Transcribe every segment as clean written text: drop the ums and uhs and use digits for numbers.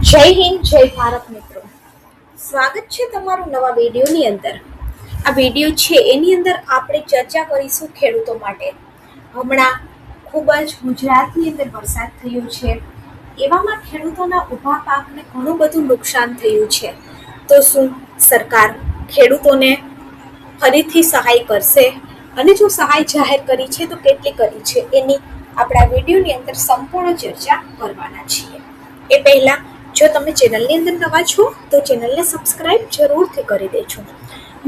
જય હિન્દ, જય ભારત મિત્રો. સ્વાગત છે તમારું નવા વિડીયોની અંદર. આ વિડીયો છે એની અંદર આપણે ચર્ચા કરીશું ખેડૂતો માટે. હમણાં ખૂબ જ ગુજરાતની અંદર વરસાદ થયો છે, એવામાં ખેડૂતોના ઊભા પાકને ઘણું બધું નુકસાન થયું છે. તો શું સરકાર ખેડૂતોને ફરીથી સહાય કરશે? અને જો સહાય જાહેર કરી છે તો કેટલી કરી છે, એની આપણા વિડીયોની અંદર સંપૂર્ણ ચર્ચા કરવાના છીએ. એ પહેલા જો તમે ચેનલની અંદર નવા છો તો ચેનલને સબસ્ક્રાઇબ જરૂરથી કરી દેજો.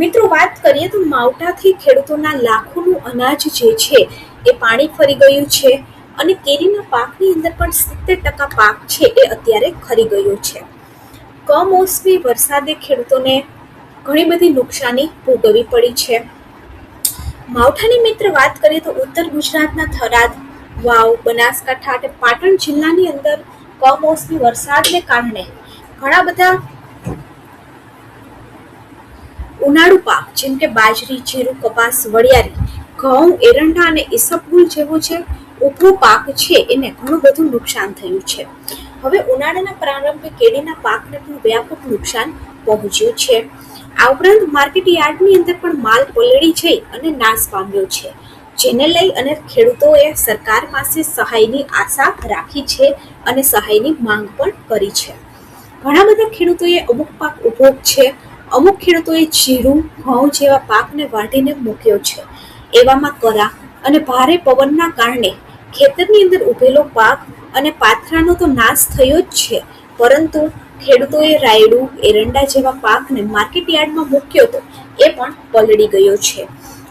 મિત્રો, વાત કરીએ તો માવઠાથી ખેડૂતોના લાખોનું અનાજ જે છે એ પાણી ફરી ગયું છે અને કેરીના પાકની અંદર પણ 70% પાક છે એ અત્યારે ખરી ગયો છે. કમોસમી વરસાદે ખેડૂતોને ઘણી બધી નુકસાની ભોગવવી પડી છે. માવઠાની મિત્ર વાત કરીએ તો ઉત્તર ગુજરાતના થરાદ, વાવ, બનાસકાંઠા અને પાટણ જિલ્લાની અંદર કમોસમી વરસાદને કારણે ઘણા બધા ઉનાળુ પાક જેમ કે બાજરી, જીરું, કપાસ, વરિયાળી, ઘઉં, એરંડા અને ઈસબગુલ જેવો જે ઊભો પાક છે એને ઘણું બધું નુકસાન થયું છે. હવે ઉનાળાના પ્રારંભે કેરીના પાકને પણ વ્યાપક નુકસાન પહોંચ્યું છે. આ ઉપરાંત માર્કેટ યાર્ડની અંદર પણ માલ પલળી જઈ અને નાશ પામ્યો છે, જેને લઈ અને ખેડૂતોએ સરકાર પાસે સહાયની આશા રાખી છે અને સહાયની માંગ પણ કરી છે. ઘણા બધા ખેડૂતોએ અમુક પાક ઊભો છે, અમુક ખેડૂતોએ જીરું, ઘઉં જેવા પાકને વાઢીને મૂક્યો છે. એવામાં કરા અને ભારે પવનના કારણે ખેતરની અંદર ઉભેલો પાક અને પાથરાનો તો નાશ થયો જ છે, પરંતુ ખેડૂતોએ રાયડું, એરંડા જેવા પાકને માર્કેટ યાર્ડમાં મૂક્યો હતો એ પણ પલળી ગયો છે.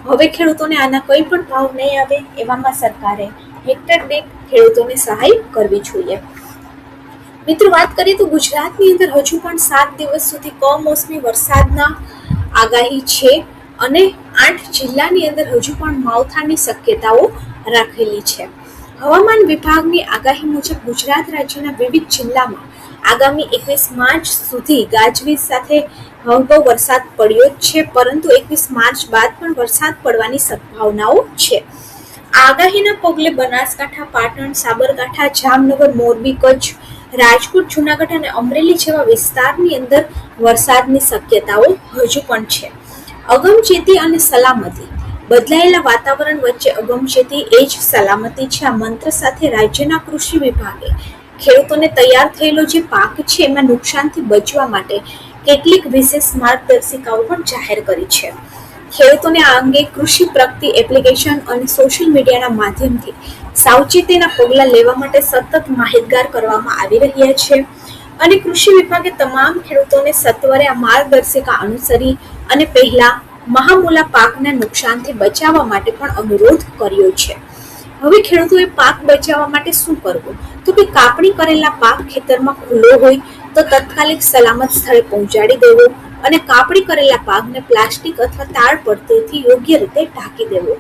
હવે ખેડૂતોને આના કંઈ પણ ભાવ નહીં આવે, એવામાં સરકારે હેક્ટર દીઠ ખેડૂતોને સહાય કરવી જોઈએ. મિત્રો, વાત કરીએ તો ગુજરાતની અંદર હજુ પણ 7 દિવસ સુધી કમોસમી વરસાદના આગાહી છે અને 8 જિલ્લાની અંદર હજુ પણ માવઠાની શક્યતાઓ રાખેલી છે. હવામાન વિભાગની આગાહી મુજબ ગુજરાત રાજ્યના વિવિધ જિલ્લામાં આગામી 21 માર્ચ સુધી ગાજવીજ સાથે હળવો વરસાદ પડ્યો છે, પરંતુ 21 માર્ચ બાદ પણ વરસાદ પડવાની સંભાવનાઓ છે. આગાહીના પગલે બનાસકાંઠા, પાટણ, સાબરકાંઠા, જામનગર, મોરબી, કચ્છ, રાજકોટ, જૂનાગઢ અને અમરેલી જેવા વિસ્તારની અંદર વરસાદની શક્યતાઓ હજુ પણ છે. અગમચેતી અને સલામતી. બદલાયેલા વાતાવરણ વચ્ચે અગમચેતી એ જ સલામતી છે. આ મંત્ર સાથે રાજ્યના કૃષિ વિભાગે ખેડૂતોને તૈયાર થયેલો જે પાક છે એમાં નુકસાનથી બચવા માટે કેટલીક વિશેષ માર્ગદર્શિકાઓ પણ જાહેર કરી છે. ખેડૂતોને આ અંગે કૃષિ પ્રગતિ એપ્લિકેશન અને સોશિયલ મીડિયાના માધ્યમથી સાવચેતીના પગલાં લેવા માટે સતત માહિતગાર કરવામાં આવી રહ્યા છે અને કૃષિ વિભાગે તમામ ખેડૂતોને સત્વરે આ માર્ગદર્શિકા અનુસરી અને પહેલા મહામૂલા પાકના નુકસાનથી બચાવવા માટે પણ અનુરોધ કર્યો છે. હવે ખેડૂતોએ પાક બચાવવા માટે શું કરવું? તો કે કાપણી કરેલા પાક ખેતરમાં ખુલ્લો હોય તો તાત્કાલિક સલામત સ્થળે પહોંચાડી દેવો અને કાપણી કરેલા પાકને પ્લાસ્ટિક અથવા તાડપત્રીથી યોગ્ય રીતે ઢાંકી દેવો.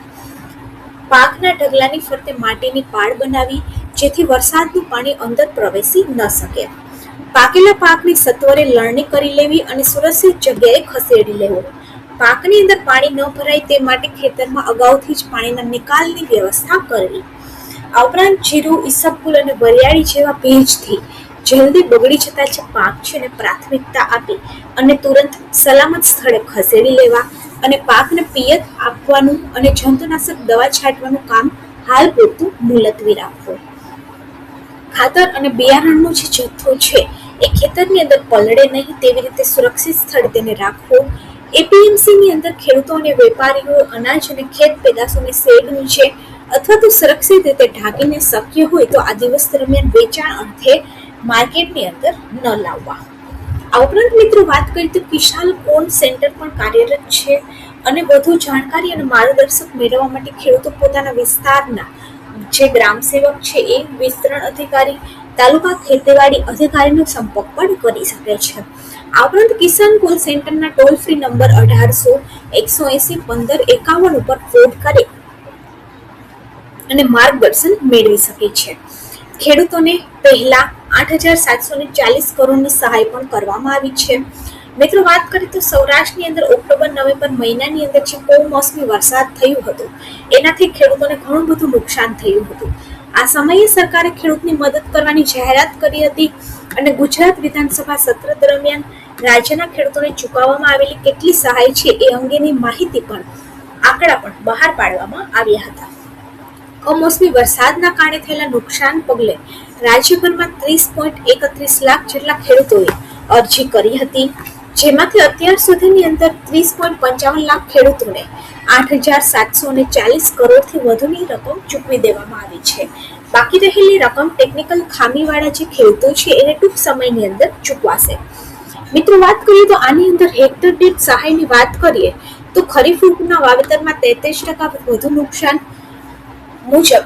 પાકના ઢગલાની ફરતે માટીની પાળ બનાવી જેથી વરસાદનું પાણી અંદર પ્રવેશી ન શકે. પાકેલા પાકની સત્વરે લણણી કરી લેવી અને સુરક્ષિત જગ્યાએ ખસેડી લેવો. પાકની અંદર પાણી ન ભરાય તે માટે ખેતરમાં અગાઉથી જ પાણીના નિકાલની વ્યવસ્થા કરવી. આ ઉપરાંત જીરું, ઈસબગુલ અને વરિયાળી જેવા ભેજથી જલ્દી બગડી જતા જે પાક છે એને પ્રાથમિકતા આપી અને તુરંત સલામત સ્થળે ખસેડી લેવા અને પાકને પિયત આપવાનું અને જંતુનાશક દવા છાંટવાનું કામ હાલ પૂરતું મુલતવી રાખવું. ખાતર અને બિયારણનો જે જથ્થો છે એ ખેતરની અંદર પલળે નહીં તેવી રીતે સુરક્ષિત સ્થળે તેને રાખવો. એપીએમસીની અંદર ખેડૂતો અને વેપારીઓ અનાજ અને ખેત પેદાશોને શેડ નીચે અથવા તો સુરક્ષિત રીતે ઢાંકીને શક્ય હોય તો આ દિવસ દરમિયાન વેચાણ અર્થે માર્કેટની અંદર ન લાવવા. આ ઉપરાંત મિત્રો, વાત કરીએ તો કિસાન કોન સેન્ટર પણ કાર્યરત છે અને વધુ જાણકારી અને માર્ગદર્શક મેળવવા માટે ખેડૂતો પોતાના વિસ્તારના જે ગ્રામ સેવક છે એ વિસ્તરણ અધિકારી, તાલુકા ખેતીવાડી અધિકારીનો સંપર્ક પણ કરી શકે છે. આ ઉપરાંત કિસાન કોલ સેન્ટરના ટોલ ફ્રી નંબર 1800-180-1551 ઉપર ફોન કરી અને માર્ગદર્શન મેળવી શકે છે. ખેડૂતોને પહેલા 8,740 કરોડની સહાય પણ કરવામાં આવી છે. મિત્રો, વાત કરીએ તો સૌરાષ્ટ્રની અંદર ઓક્ટોબર-નવેમ્બર મહિનાની અંદર જે કમોસમી વરસાદ થયું હતું એનાથી ખેડૂતોને ઘણું બધું નુકસાન થયું હતું. આ સમયે સરકારે ખેડૂતની મદદ કરવાની જાહેરાત કરી હતી અને ગુજરાત વિધાનસભા સત્ર દરમિયાન રાજ્યના ખેડૂતોને ચૂકવવામાં આવેલી કેટલી સહાય છે એ અંગેની માહિતી પણ આંકડા પણ બહાર પાડવામાં આવ્યા હતા. કમોસમી વરસાદના કારણે થયેલા નુકસાન પગલે રાજ્યભરમાં 30.31 લાખ જેટલા ખેડૂતોએ અરજી કરી હતી, જેમાંથી અત્યાર સુધીની અંદર 30.55 લાખ ખેડૂતોને 8,740 કરોડથી વધુની રકમ ચૂકવી દેવામાં આવી છે. બાકી રહેલી રકમ ટેકનિકલ ખામીવાળા જે ખેડૂતો છે એને ટૂંક સમયની અંદર ચૂકવાશે. મિત્રો, વાત કરીએ તો આની અંદર હેક્ટર દીઠ સહાયની વાત કરીએ તો ખરીફ ઋતુના વાવેતરમાં 33% વધુ નુકસાન મુજબ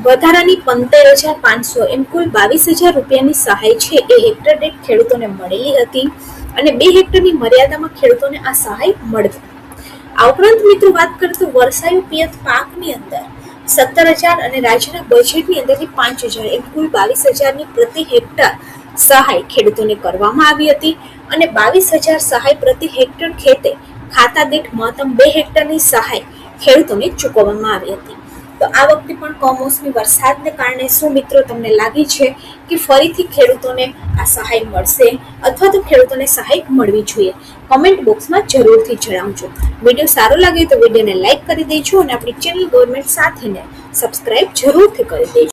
વધારાની 15,500 એમ કુલ 22,000 રૂપિયાની સહાય છે એ હેક્ટર દીઠ ખેડૂતોને મળેલી હતી અને 2 હેક્ટરની મર્યાદામાં ખેડૂતોને આ સહાય મળતી. આ ઉપરાંત મિત્રો વાત કરીએ તો વર્ષાયુ પિયત પાકની અંદર 17,000 અને રાજ્યના બજેટની અંદરથી 5,000 એમ કુલ 22,000ની પ્રતિ હેક્ટર સહાય ખેડૂતોને કરવામાં આવી હતી અને 22,000 સહાય પ્રતિ હેક્ટર ખેતે ખાતા દીઠ મહત્તમ 2 હેક્ટરની સહાય ખેડૂતોને ચૂકવવામાં આવી હતી. તો આ વખતે પણ કમોસમી વરસાદને કારણે શું મિત્રો તમને લાગે છે કે ફરીથી ખેડૂતોને આ સહાય મળશે અથવા તો ખેડૂતોને સહાય મળવી જોઈએ? કમેન્ટ બોક્સમાં જરૂરથી જણાવજો. વિડીયો સારો લાગે તો વિડીયોને લાઈક કરી દેજો અને આપણી ચેનલ ગવર્મેન્ટ સાથેને સબસ્ક્રાઇબ જરૂરથી કરી દેજો.